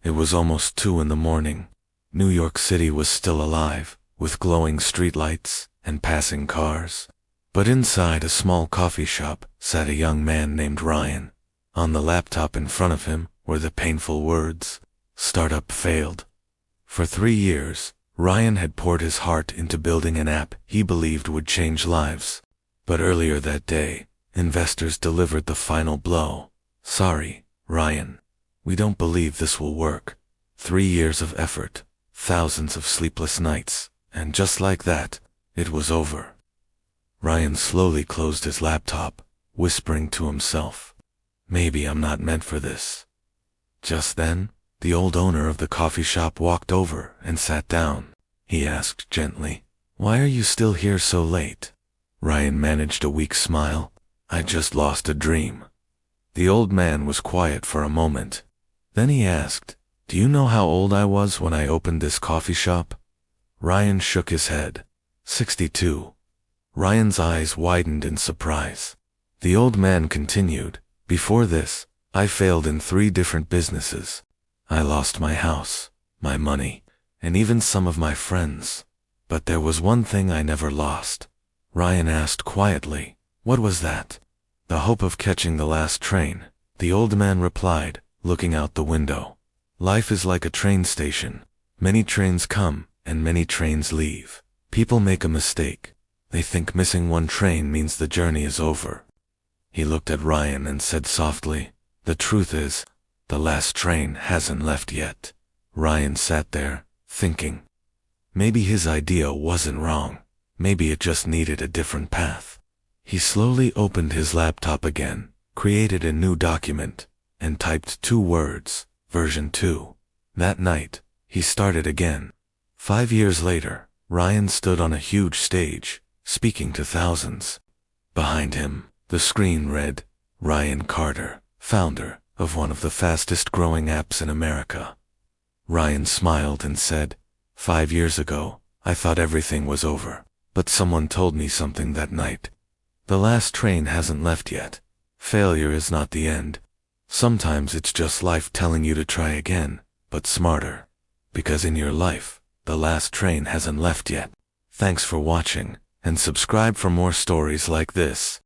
It was almost 2 in the morning. New York City was still alive, with glowing streetlights and passing cars. But inside a small coffee shop sat a young man named Ryan. On the laptop in front of him were the painful words, "Startup failed." For 3 years, Ryan had poured his heart into building an app he believed would change lives. But earlier that day, investors delivered the final blow. "Sorry, Ryan. We don't believe this will work." 3 years of effort, thousands of sleepless nights, and just like that, it was over. Ryan slowly closed his laptop, whispering to himself, "Maybe I'm not meant for this." Just then, the old owner of the coffee shop walked over and sat down. He asked gently, "Why are you still here so late?" Ryan managed a weak smile. "I just lost a dream." The old man was quiet for a moment. Then he asked, "Do you know how old I was when I opened this coffee shop?" Ryan shook his head. 62. Ryan's eyes widened in surprise. The old man continued, "Before this, I failed in 3 different businesses. I lost my house, my money, and even some of my friends. But there was one thing I never lost." Ryan asked quietly, "What was that?" "The hope of catching the last train," the old man replied, looking out the window. "Life is like a train station. Many trains come, and many trains leave. People make a mistake. They think missing one train means the journey is over." He looked at Ryan and said softly, "The truth is, the last train hasn't left yet." Ryan sat there, thinking. Maybe his idea wasn't wrong. Maybe it just needed a different path. He slowly opened his laptop again, created a new document, and typed 2 words, version 2. That night, he started again. 5 years later, Ryan stood on a huge stage, speaking to thousands. Behind him, the screen read, "Ryan Carter, founder of one of the fastest growing apps in America." Ryan smiled and said, "5 years ago, I thought everything was over. But someone told me something that night. The last train hasn't left yet. Failure is not the end. Sometimes it's just life telling you to try again, but smarter. Because in your life, the last train hasn't left yet." Thanks for watching, and subscribe for more stories like this.